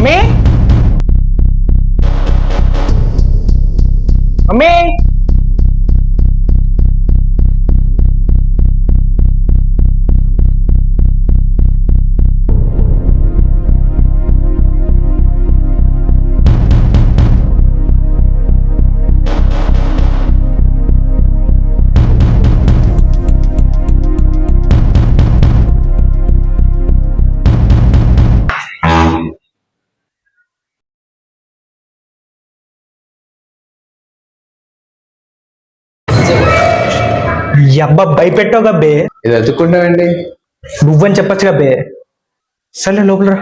Mummy mummy ఈ అబ్బా భయపెట్టావు గబ్బే. ఇది వెతుక్కుంటావండి. నువ్వని చెప్పచ్చు గబ్బే. సరే లోపల రా.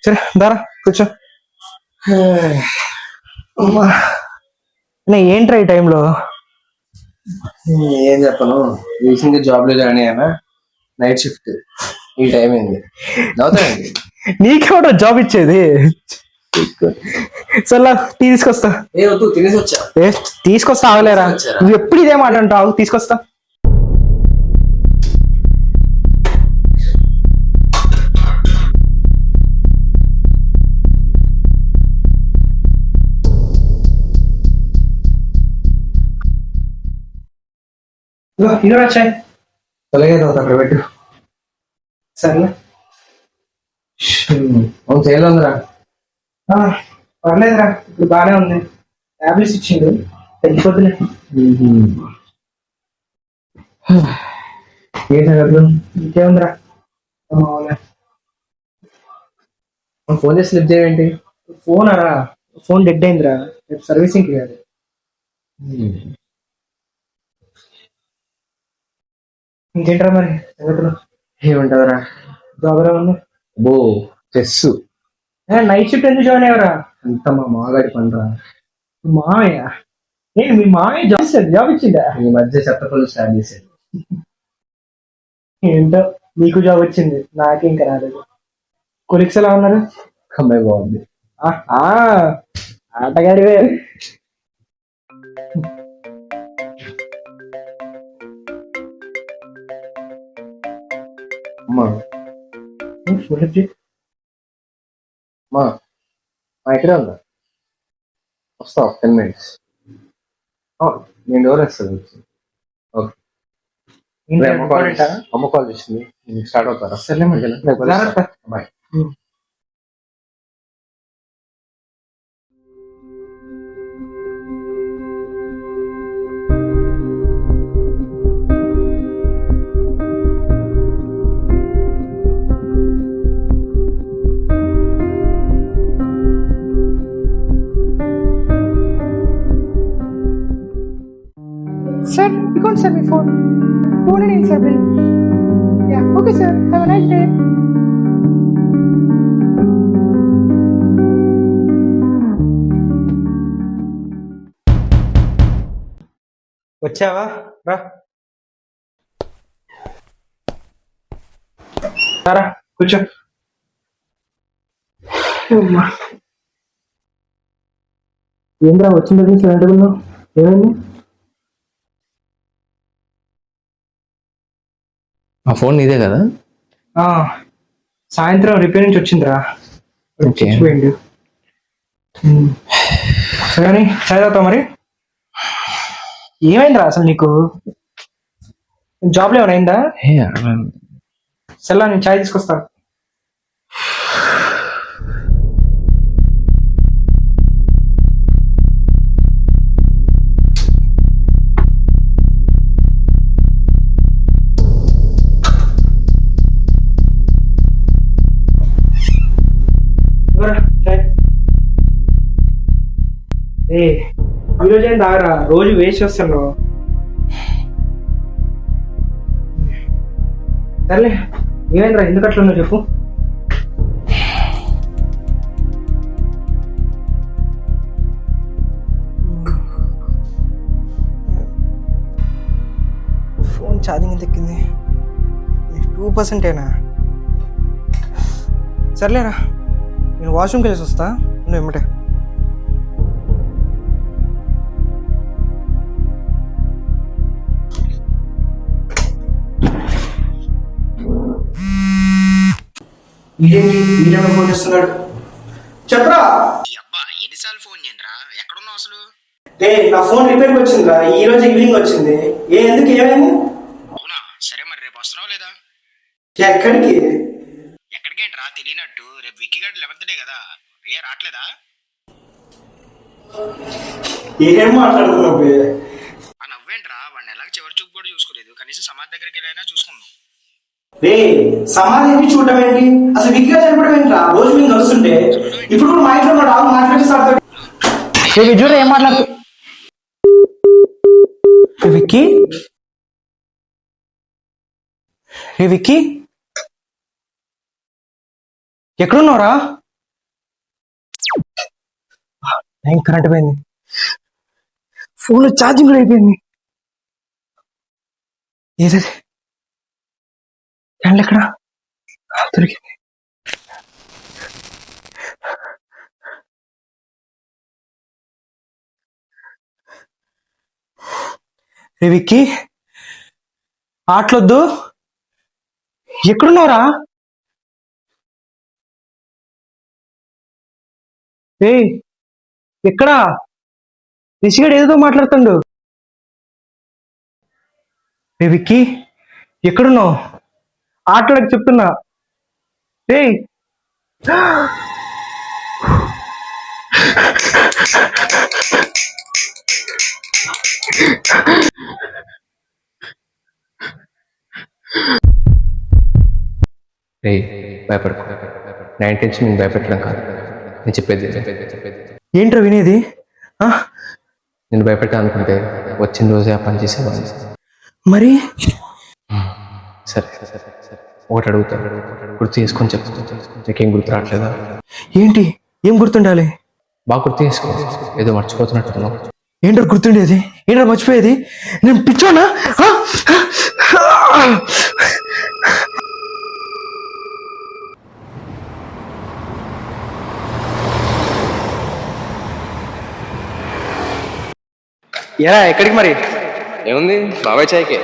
సరే దారా కూర్చో. ఏంట్రా ఈ టైంలో? ఏం చెప్పను, రీసెంట్ గా జాబ్ లో జాయిన్ అయ్యానా, నైట్ షిఫ్ట్, ఈ టైం అయింది. అవుతాయండి. నీకెవడో జాబ్ ఇచ్చేది? సరే టీ తీసుకొస్తా. ఏ వద్దు, తినేసి వచ్చా. తీసుకొస్తా, ఆగలేరా? నువ్వు ఎప్పుడు ఇదే మాట అంటావు. తీసుకొస్తా. ఇది వచ్చాయి తొలగే అక్కడ పెట్టు. సరే చేయలో ఉందిరా. పర్లేదురా, ఇప్పుడు బాగానే ఉంది. టాబ్లెట్స్ ఇచ్చిండు, తగ్గిపోతులే. ఏ సంగతులు? ఇంకేముందిరా. ఫోన్ చేసి లిఫ్ట్ చేయవేంటి? ఫోన్ డెడ్ అయిందిరా, రేపు సర్వీసింగ్ కాదు. ఇంకేంట్రా మరి సంగతులు? ఏముంటదిరా, జాబ్ ఎలా ఉంది? బో చెస్. నైట్ షిఫ్ట్ ఎందుకు జాయిన్ అయ్యవరా? అంత మా మాగాడి పనిరా. మామయ్య? మీ మామయ్య జాబ్ ఇచ్చిందా? ఈ మధ్య చెత్తపల్లి స్టార్ట్ చేశాడు. ఏంటో నీకు జాబ్ వచ్చింది, నాకే ఇంకా రాలేదు. కొలిక్స్ ఎలా ఉన్నారు? అమ్మాయి బాగుంది. ఆటగాడివే. అమ్మా మా ఇక్కడే ఉందా? వస్తా 10 minutes. నేను డోర్ వేస్తాను. ఓకే, అమ్మ కాల్ చేసింది, స్టార్ట్ అవుతారా? సరే bye. Sir, you can't sell me phone. Phone in sir bill. Yeah, okay sir. Have a nice day. వచ్చావా? రా కూర్చో. ఏంద్రా వచ్చింది సిలిండర్? ఏమైంది? ఆ ఫోన్ నీదే కదా? సాయంత్రం రిపేర్ నుంచి వచ్చిందిరా. పోయింది. సరే చాయ్ తాగుతావు మరి? ఏమైందిరా అసలు నీకు? జాబ్లో ఏమైనా అయిందా? సరే నేను చాయ్ తీసుకొస్తా. ఈరోజు ఏం తాగరా, రోజు వేస్ట్ చేస్తాను. సర్లే, ఏమైందిరా, ఎందుకు అట్లా ఉన్నావు చెప్పు. ఫోన్ ఛార్జింగ్ ఎంత ఎక్కింది? 2%. సర్లేరా, నేను వాష్రూమ్కి వెళ్ళేసి వస్తా, నువ్వు ఏమిటే. ఈయన ఫోన్ చేస్తున్నాడు. చెప్పరా. అబ్బా ఎన్నిసార్లు ఫోన్ చేయండిరా, ఎక్కడున్నావు అసలు? నా ఫోన్ రిపేర్కి వచ్చిందిరా, ఈ రోజు ఈవినింగ్ వచ్చింది. ఎందుకు ఏమైంది? అవునా, సరే మరి రేపు వస్తున్నావు లేదా? ఎక్కడికి? ఎక్కడికేంట్రా తెలియనట్టు, రేపు విక్కీ గారి 11th డే కదా, రావట్లేదా? ఏం మాట్లాడుతున్నావు? ఆ నవ్వేంట్రా, వాడిని ఎలాగ చివరి చూపు కూడా చూసుకోలేదు, కనీసం సమాధి దగ్గరికి వెళ్ళైనా చూసుకున్నాం. సమాధి చూడటం ఏంటి? అసలు విక్కిగా చనిపోవడం ఏంట్రా? రోజు మేము కలుస్తుంటే ఇప్పుడు కూడా మా ఇంట్లో ఉన్నాడు, మాట్లాడిస్తాడు. విజుడు ఏం మాట్లాడుతూ విక్కీ విక్కీ ఎక్కడున్నావురా? కరెంట్ పోయింది, ఫోన్ ఛార్జింగ్ అయిపోయింది. ఏది క్యాండిల్ ఎక్కడ దొరికింది? విక్కీ ఆటలొద్దు, ఎక్కడున్నావురా? ఎక్కడా? రిషిగాడు ఏదో మాట్లాడుతుండు. విక్కీ ఎక్కడున్నావు? ఆటలకు చెప్తున్నా. భయపడకు, నా ఇంటెన్షన్ నేను భయపెట్టడం కాదు, నేను చెప్పేది. ఏంట్రా వినేది? నేను భయపెట్టా అనుకుంటే వచ్చిన రోజే ఆ పని చేసేవాడిని. మరి సరే సరే సరే, ఒకటి అడుగుతాను, గుర్తు చేసుకొని చెప్తాను. నీకేం గుర్తు రావట్లేదా? ఏంటి? ఏం గుర్తుండాలి? బాగా గుర్తు చేసుకో, ఏదో మర్చిపోతున్నట్టున్నావు. ఏంటో గుర్తుండేది? ఏంటో మర్చిపోయేది? నేను పిచ్చోనా? ఎక్కడికి మరి? ఏముంది, బాబాయ్ చాయ్కే.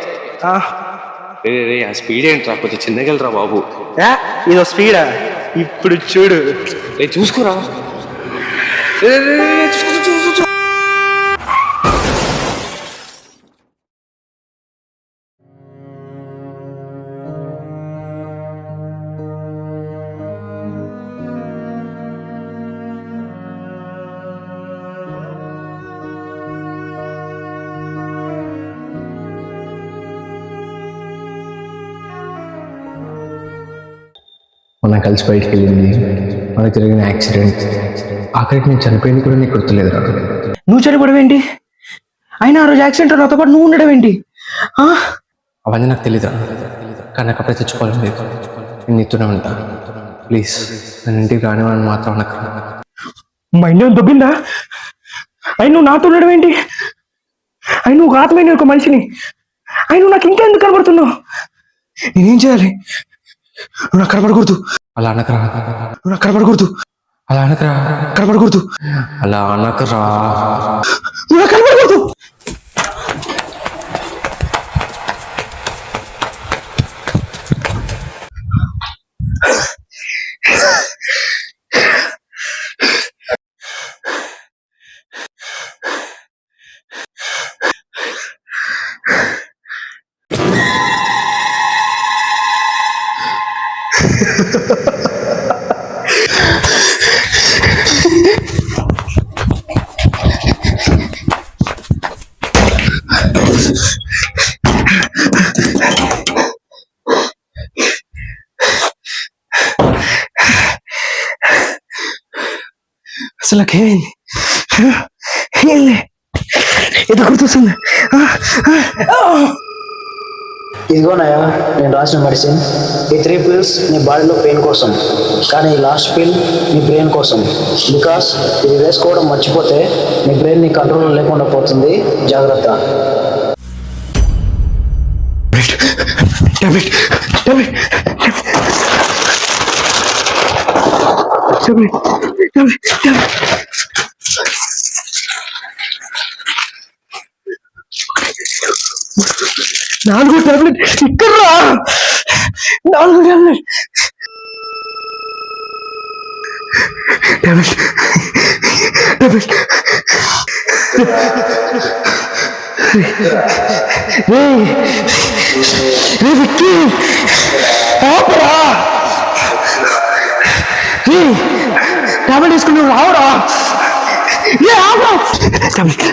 రే ఆ స్పీడ్ ఏంట్రా, కొంచెం చిన్నగా వెళ్ళరా బాబు. ఇదో స్పీడా? ఇప్పుడు చూడు. చూసుకోరా. మనం కలిసి బయటికి వెళ్ళింది, మనకు జరిగిన యాక్సిడెంట్, ఆఖరికి నేను చనిపోయింది కూడా నీకు గుర్తులేదురా. నువ్వు చనిపోవడం ఏంటి? అయినా ఆ రోజు యాక్సిడెంట్ నాతో పాటు నువ్వు ఉండడం ఏంటి? అవన్నీ నాకు తెలీదా, కానీ నాకు అప్పుడే తెచ్చుకోవాలని లేదు. నేను నీతోనే ఉంటా, ప్లీజ్ నన్ను ఇంటికి రానివ్వని మాత్రం నాకు. మా ఇండియా దొబ్బిందా? అయినా నువ్వు నాతో ఉండడం ఏంటి? అయినా నువ్వు ఆత్మైన ఒక మనిషిని, అయినా నువ్వు నాకు ఇంకా ఎందుకు కనబడుతున్నావు? నేనేం చేయాలి? నువ్వు నాకు కనబడకూడదు. అలా అనకరా. నువ్వు నాకు కనబడకూడదు. అలా అనకరా. కనబడకూడదు. అలా అనకరా. నువ్వు నాకు కనబడకూడదు. అసలు నాకేమైంది? ఏదో గుర్తొస్తుంది. ఇదిగోనయ్యా నేను రాసిన మెడిసిన్. ఈ 3 pills నీ బాడీలో పెయిన్ కోసం, కానీ ఈ లాస్ట్ పిల్ నీ బ్రెయిన్ కోసం. బికాస్ ఇది వేసుకోవడం మర్చిపోతే నీ బ్రెయిన్ నీ కంట్రోల్లో లేకుండా పోతుంది. జాగ్రత్త. నాలుగో టాబ్లెట్ ఇక్కడ, 4 టాబ్లెట్. టాబ్లెట్ టాబ్లెట్ రే విక్కీ ఆపరా రే టాబ్లెట్ వేసుకుని రావురా ఏ ఆపరా టాబ్లెట్